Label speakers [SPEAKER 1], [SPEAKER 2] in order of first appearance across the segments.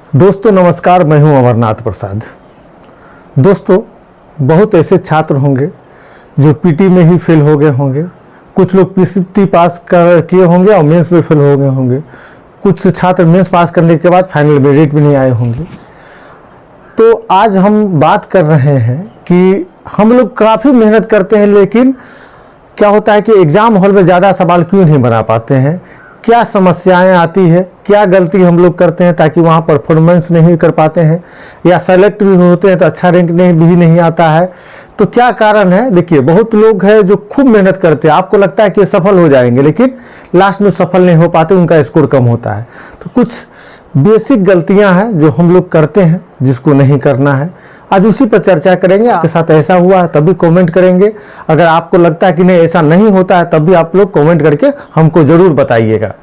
[SPEAKER 1] दोस्तों नमस्कार, मैं हूं अमरनाथ प्रसाद। दोस्तों बहुत ऐसे छात्र होंगे जो पीटी में ही फेल हो गए होंगे, कुछ लोग पीटी पास किए होंगे और मेंस में फेल हो गए होंगे, कुछ छात्र मेंस पास करने के बाद फाइनल मेरिट भी नहीं आए होंगे। तो आज हम बात कर रहे हैं कि हम लोग काफ़ी मेहनत करते हैं, लेकिन क्या होता है कि एग्ज़ाम हॉल में ज़्यादा सवाल क्यों नहीं बना पाते हैं, क्या समस्याएं आती है, क्या गलती हम लोग करते हैं ताकि वहाँ परफॉर्मेंस नहीं कर पाते हैं, या सेलेक्ट भी होते हैं तो अच्छा रैंक भी नहीं आता है। तो क्या कारण है? देखिए, बहुत लोग हैं जो खूब मेहनत करते हैं, आपको लगता है कि सफल हो जाएंगे, लेकिन लास्ट में सफल नहीं हो पाते, उनका स्कोर कम होता है। तो कुछ बेसिक गलतियां हैं जो हम लोग करते हैं जिसको नहीं करना है। आज उसी पर चर्चा करेंगे। आपके साथ ऐसा हुआ है तब भी कमेंट करेंगे, अगर आपको लगता है कि नहीं ऐसा नहीं होता है तब भी आप लोग कमेंट करके हमको ज़रूर बताइएगा।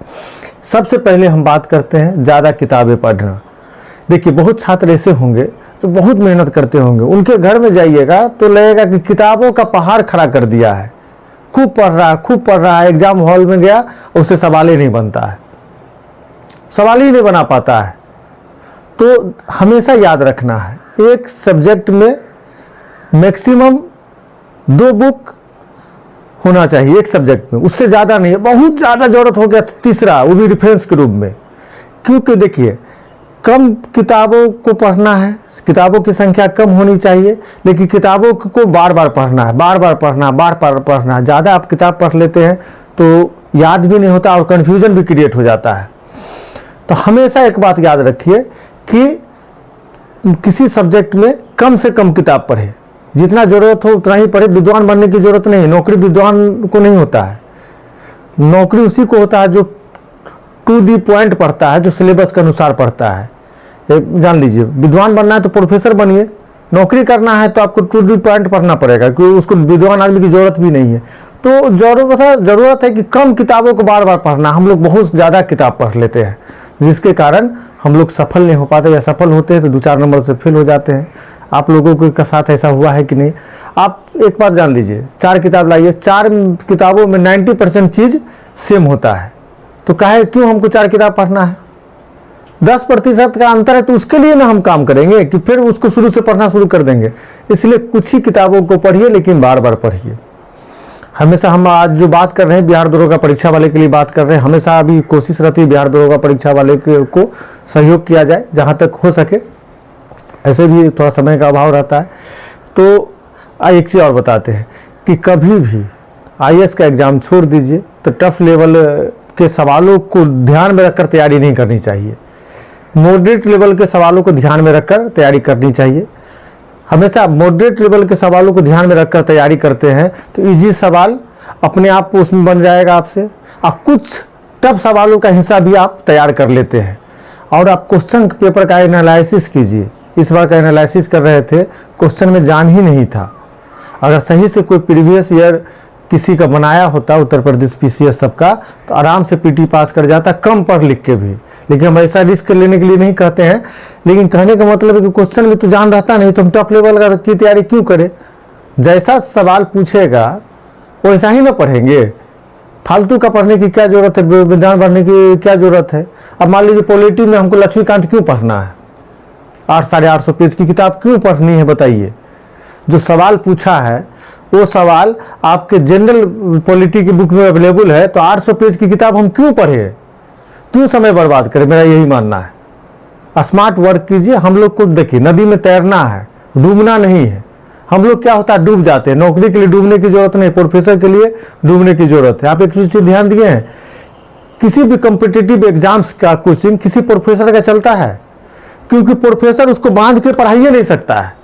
[SPEAKER 1] सबसे पहले हम बात करते हैं ज़्यादा किताबें पढ़ना। देखिए, बहुत छात्र ऐसे होंगे जो बहुत मेहनत करते होंगे, उनके घर में जाइएगा तो लगेगा कि किताबों का पहाड़ खड़ा कर दिया है, खूब पढ़ रहा है, एग्जाम हॉल में गया उससे सवाल ही नहीं बनता है, सवाल ही नहीं बना पाता है। तो हमेशा याद रखना है, एक सब्जेक्ट में मैक्सिमम 2 बुक होना चाहिए एक सब्जेक्ट में, उससे ज़्यादा नहीं है। बहुत ज़्यादा ज़रूरत हो गया तीसरा, वो भी रेफरेंस के रूप में। क्योंकि देखिए, कम किताबों को पढ़ना है, किताबों की संख्या कम होनी चाहिए, लेकिन किताबों को बार बार पढ़ना है, बार बार पढ़ना। ज़्यादा आप किताब पढ़ लेते हैं तो याद भी नहीं होता और कन्फ्यूजन भी क्रिएट हो जाता है। तो हमेशा एक बात याद रखिए कि किसी सब्जेक्ट में कम से कम किताब पढ़े, जितना ज़रूरत हो उतना ही पढ़े। विद्वान बनने की ज़रूरत नहीं, नौकरी विद्वान को नहीं होता है, नौकरी उसी को होता है जो टू दी पॉइंट पढ़ता है, जो सिलेबस के अनुसार पढ़ता है। जान लीजिए, विद्वान बनना है तो प्रोफेसर बनिए, नौकरी करना है तो आपको टू दी पॉइंट पढ़ना पड़ेगा, क्योंकि उसको विद्वान आदमी की ज़रूरत भी नहीं है। तो ज़रूरत है कि कम किताबों को बार बार पढ़ना। हम लोग बहुत ज़्यादा किताब पढ़ लेते हैं, जिसके कारण हम लोग सफल नहीं हो पाते, या सफल होते हैं तो 2-4 नंबर से फेल हो जाते हैं। आप लोगों के साथ ऐसा हुआ है कि नहीं? आप एक बात जान लीजिए, 4 किताब लाइए, 4 किताबों में 90% चीज़ सेम होता है, तो क्यों हमको 4 किताब पढ़ना है? 10% का अंतर है, तो उसके लिए ना हम काम करेंगे कि फिर उसको शुरू से पढ़ना शुरू कर देंगे। इसलिए कुछ ही किताबों को पढ़िए, लेकिन बार बार पढ़िए। हमेशा हम आज जो बात कर रहे हैं बिहार दरोगा परीक्षा वाले के लिए बात कर रहे हैं, हमेशा अभी कोशिश रहती है बिहार दरोगा परीक्षा वाले को सहयोग किया जाए जहाँ तक हो सके, ऐसे भी थोड़ा समय का अभाव रहता है। तो एक चीज़ और बताते हैं कि कभी भी आईएएस का एग्ज़ाम छोड़ दीजिए तो टफ लेवल के सवालों को ध्यान में रखकर तैयारी नहीं करनी चाहिए, मॉडरेट लेवल के सवालों को ध्यान में रखकर तैयारी करनी चाहिए। हमेशा मॉडरेट लेवल के सवालों को ध्यान में रखकर तैयारी करते हैं तो इजी सवाल अपने आप उसमें बन जाएगा आपसे, और कुछ टफ सवालों का हिस्सा भी आप तैयार कर लेते हैं। और आप क्वेश्चन पेपर का एनालिसिस कीजिए। इस बार का एनालिसिस कर रहे थे, क्वेश्चन में जान ही नहीं था। अगर सही से कोई प्रीवियस ईयर किसी का बनाया होता, उत्तर प्रदेश पीसीएस सबका, तो आराम से पीटी पास कर जाता, कम पढ़ लिख के भी। लेकिन हम ऐसा रिस्क लेने के लिए नहीं कहते हैं, लेकिन कहने का मतलब है कि क्वेश्चन में तो जान रहता नहीं, तो हम टॉप लेवल की तैयारी क्यों करें? जैसा सवाल पूछेगा वैसा ही ना पढ़ेंगे, फालतू का पढ़ने की क्या जरूरत है, विद्वान बनने की क्या जरूरत है? अब मान लीजिए पॉलिटी में हमको लक्ष्मीकांत क्यों पढ़ना है, 800-850 पेज की किताब क्यों पढ़नी है बताइए? जो सवाल पूछा है वो सवाल आपके जनरल पॉलिटी की बुक में अवेलेबल है, तो 800 पेज की किताब हम क्यों पढ़े, क्यों समय बर्बाद करें? मेरा यही मानना है। स्मार्ट वर्क कीजिए। हम लोग को देखिए, नदी में तैरना है, डूबना नहीं है। हम लोग क्या होता है, डूब जाते हैं। नौकरी के लिए डूबने की जरूरत नहीं, प्रोफेसर के लिए डूबने की जरूरत है। आप एक चीज ध्यान दिए हैं, किसी भी कॉम्पिटिटिव एग्जाम्स का कोचिंग किसी प्रोफेसर का चलता है, क्योंकि प्रोफेसर उसको बांध के पढ़ाइए नहीं सकता है।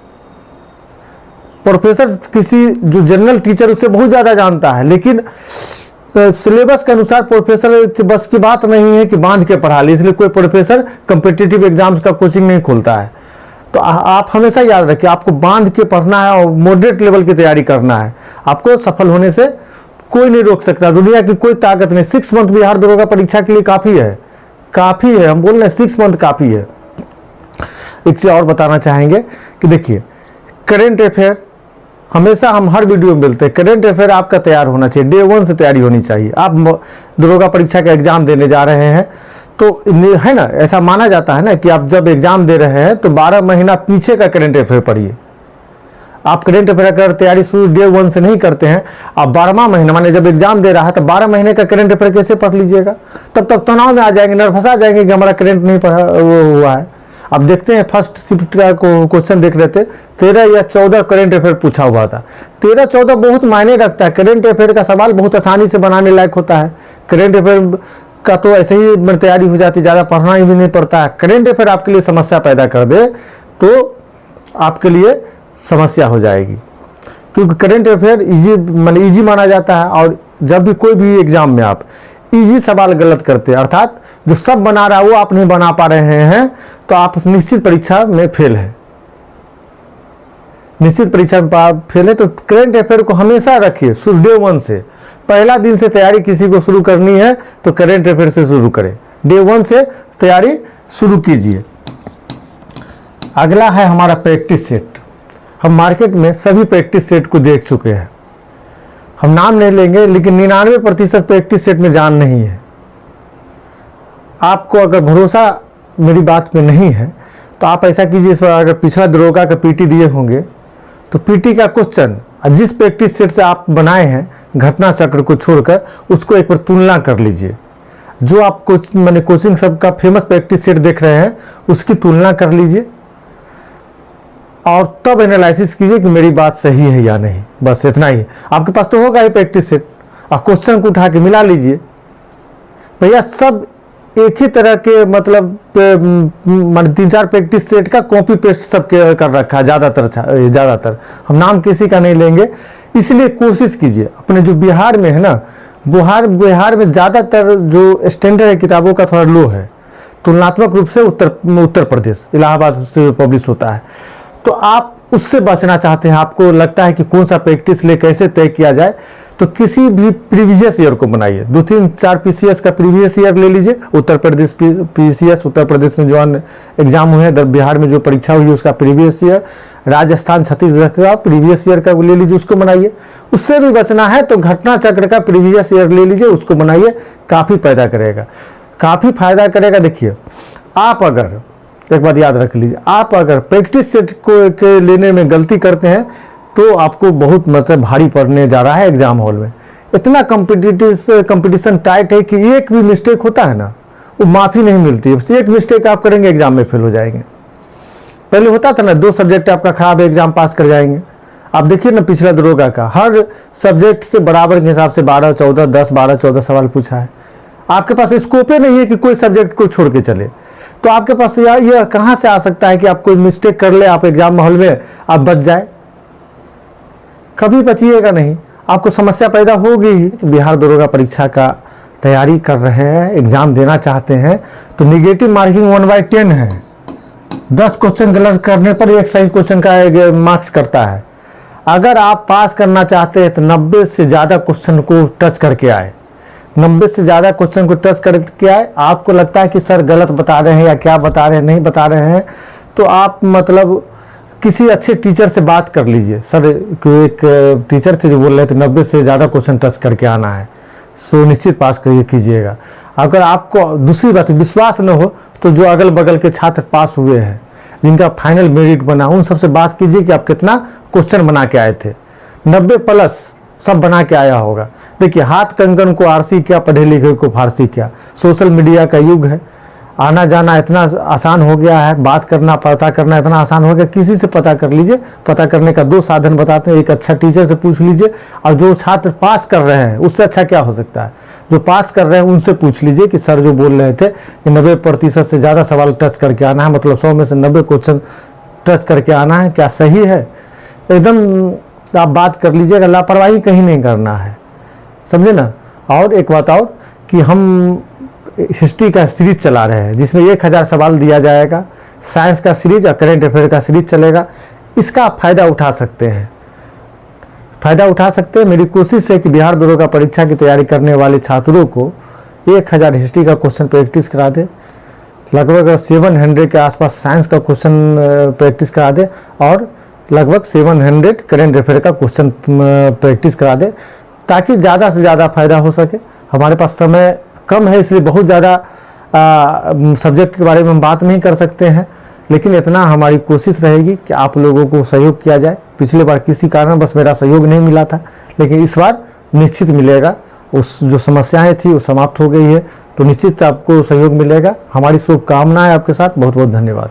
[SPEAKER 1] प्रोफेसर किसी जो जनरल टीचर उससे बहुत ज़्यादा जानता है, लेकिन सिलेबस के अनुसार प्रोफेसर की बस की बात नहीं है कि बांध के पढ़ा ली, इसलिए कोई प्रोफेसर कॉम्पिटिटिव एग्जाम्स का कोचिंग नहीं खोलता है। तो आप हमेशा याद रखिए, आपको बांध के पढ़ना है और मॉडरेट लेवल की तैयारी करना है। आपको सफल होने से कोई नहीं रोक सकता, दुनिया की कोई ताकत नहीं। 6 मंथ बिहार दरोगा परीक्षा के लिए काफ़ी है, हम बोल रहे हैं 6 मंथ काफ़ी है। एक चीज़ और बताना चाहेंगे कि देखिए, करेंट अफेयर हमेशा हम हर वीडियो में मिलते हैं, करेंट अफेयर आपका तैयार होना चाहिए, डे 1 से तैयारी होनी चाहिए। आप दरोगा परीक्षा का एग्जाम देने जा रहे हैं तो है ना, ऐसा माना जाता है ना कि आप जब एग्जाम दे रहे हैं तो 12 महीना पीछे का करंट अफेयर पढ़िए। आप करंट अफेयर का तैयारी शुरू डे 1 से नहीं करते हैं, आप 12वां महीना माने जब एग्जाम दे रहा है तो 12 महीने का करंट अफेयर कैसे पढ़ लीजिएगा? तब तक तनाव में आ जाएंगे, नर्वस आ जाएंगे कि हमारा करंट नहीं पढ़ा वो हुआ है। अब देखते हैं फर्स्ट शिफ्ट का क्वेश्चन देख रहे थे, 13 या 14 करंट अफेयर पूछा हुआ था। 13-14 बहुत मायने रखता है। करंट अफेयर का सवाल बहुत आसानी से बनाने लायक होता है। करंट अफेयर का तो ऐसे ही तैयारी हो जाती है, ज़्यादा पढ़ना ही भी नहीं पड़ता है। करंट अफेयर आपके लिए समस्या पैदा कर दे तो आपके लिए समस्या हो जाएगी, क्योंकि करंट अफेयर इजी माना जाता है। और जब भी कोई भी एग्जाम में आप इजी सवाल गलत करते हैं, अर्थात जो सब बना रहा है वो आप नहीं बना पा रहे हैं, तो आप निश्चित परीक्षा में फेल है। निश्चित परीक्षा में आप फेल है। तो करंट अफेयर को हमेशा रखिए डे 1 से। पहला दिन से तैयारी किसी को शुरू करनी है तो करंट अफेयर से शुरू करें, डे 1 से तैयारी शुरू कीजिए। अगला है हमारा प्रैक्टिस सेट। हम मार्केट में सभी प्रैक्टिस सेट को देख चुके हैं, हम नाम नहीं लेंगे, लेकिन 99% प्रैक्टिस सेट में जान नहीं है। आपको अगर भरोसा मेरी बात में नहीं है तो आप ऐसा कीजिए, इस पर अगर पिछला दरोगा का पीटी दिए होंगे तो पीटी का क्वेश्चन जिस प्रैक्टिस सेट से आप बनाए हैं घटना चक्र को छोड़कर उसको एक बार तुलना कर लीजिए। जो आप कोचिंग सबका फेमस प्रैक्टिस सेट देख रहे हैं उसकी तुलना कर लीजिए और तब एनालिसिस कीजिए कि मेरी बात सही है या नहीं। बस इतना ही। आपके पास तो होगा ही प्रैक्टिस सेट, और क्वेश्चन को उठा के मिला लीजिए। भैया सब एक ही तरह के 3-4 प्रैक्टिस सेट का कॉपी पेस्ट सब कर रखा है ज़्यादातर। हम नाम किसी का नहीं लेंगे, इसलिए कोशिश कीजिए अपने जो बिहार में है ना, बिहार में ज़्यादातर जो स्टैंडर्ड है किताबों का थोड़ा लो है, तुलनात्मक रूप से उत्तर प्रदेश इलाहाबाद से पब्लिश होता है। तो आप उससे बचना चाहते हैं, आपको लगता है कि कौन सा प्रैक्टिस ले कैसे तय किया जाए, तो किसी भी प्रीवियस ईयर को बनाइए। 2-3-4 पीसीएस का प्रीवियस ईयर ले लीजिए। उत्तर प्रदेश पीसीएस, उत्तर प्रदेश में जो अन्य एग्जाम हुए हैं, बिहार में जो परीक्षा हुई है उसका प्रीवियस ईयर, राजस्थान छत्तीसगढ़ का प्रीवियस ईयर का ले लीजिए, उसको बनाइए। उससे भी बचना है तो घटना चक्र का प्रीवियस ईयर ले लीजिए, उसको बनाइए। काफ़ी फायदा करेगा, काफ़ी फायदा करेगा। देखिए, आप अगर एक बात याद रख लीजिए, आप अगर प्रैक्टिस सेट को लेने में गलती करते हैं तो आपको बहुत भारी पड़ने जा रहा है एग्जाम हॉल में। इतना कंपटीशन टाइट है कि एक भी मिस्टेक होता है ना, वो माफ़ी नहीं मिलती है। बस एक मिस्टेक आप करेंगे एग्जाम में फेल हो जाएंगे। पहले होता था ना 2 सब्जेक्ट आपका खराब है एग्जाम पास कर जाएंगे। आप देखिए ना पिछला दरोगा का हर सब्जेक्ट से बराबर के हिसाब से 12-14 10 12-14 सवाल पूछा है। आपके पास स्कोपे नहीं है कि कोई सब्जेक्ट को छोड़ के चले, तो आपके पास यह कहाँ से आ सकता है कि आप कोई मिस्टेक कर ले, आप एग्जाम हॉल में आप बच जाए? कभी बचिएगा नहीं, आपको समस्या पैदा होगी ही। बिहार दरोगा परीक्षा का तैयारी कर रहे हैं, एग्जाम देना चाहते हैं, तो निगेटिव मार्किंग 1/10 है। 10 क्वेश्चन गलत करने पर एक सही क्वेश्चन का मार्क्स करता है। अगर आप पास करना चाहते हैं तो 90 से ज़्यादा क्वेश्चन को टच करके आए। 90 से ज़्यादा क्वेश्चन को टच करके आए। आपको लगता है कि सर गलत बता रहे हैं या क्या बता रहे हैं, नहीं बता रहे हैं, तो आप किसी अच्छे टीचर से बात कर लीजिए। सर एक टीचर थे जो बोल रहे थे 90 से ज़्यादा क्वेश्चन टच करके आना है, सो निश्चित पास कीजिएगा। अगर आपको दूसरी बात विश्वास न हो तो जो अगल बगल के छात्र पास हुए हैं, जिनका फाइनल मेरिट बना, उन सबसे बात कीजिए कि आप कितना क्वेश्चन बना के आए थे। 90+ सब बना के आया होगा। देखिए, हाथ कंगन को आरसी क्या, पढ़े लिखे को फारसी क्या। सोशल मीडिया का युग है, आना जाना इतना आसान हो गया है, बात करना पता करना इतना आसान हो गया। किसी से पता कर लीजिए। पता करने का 2 साधन बताते हैं, एक अच्छा टीचर से पूछ लीजिए, और जो छात्र पास कर रहे हैं उससे अच्छा क्या हो सकता है, जो पास कर रहे हैं उनसे पूछ लीजिए कि सर जो बोल रहे थे कि 90% से ज़्यादा सवाल टच करके आना है, मतलब 100 में से 90 क्वेश्चन टच करके आना है, क्या सही है? एकदम आप बात कर लीजिएगा, लापरवाही कहीं नहीं करना है, समझे ना। और एक बात और कि हम हिस्ट्री का सीरीज चला रहे हैं जिसमें 1000 सवाल दिया जाएगा। साइंस का सीरीज और करेंट अफेयर का सीरीज चलेगा। इसका आप फ़ायदा उठा सकते हैं, मेरी कोशिश है कि बिहार दरोगा परीक्षा की तैयारी करने वाले छात्रों को 1000 हिस्ट्री का क्वेश्चन प्रैक्टिस करा दे, लगभग 700 के आसपास साइंस का क्वेश्चन प्रैक्टिस करा दे, और लगभग 700 करेंट अफेयर का क्वेश्चन प्रैक्टिस करा दे, ताकि ज़्यादा से ज़्यादा फायदा हो सके। हमारे पास समय कम है, इसलिए बहुत ज़्यादा सब्जेक्ट के बारे में हम बात नहीं कर सकते हैं, लेकिन इतना हमारी कोशिश रहेगी कि आप लोगों को सहयोग किया जाए। पिछले बार किसी कारण बस मेरा सहयोग नहीं मिला था, लेकिन इस बार निश्चित मिलेगा। उस जो समस्याएं थी वो समाप्त हो गई है, तो निश्चित आपको सहयोग मिलेगा। हमारी शुभकामनाएं आपके साथ। बहुत बहुत धन्यवाद।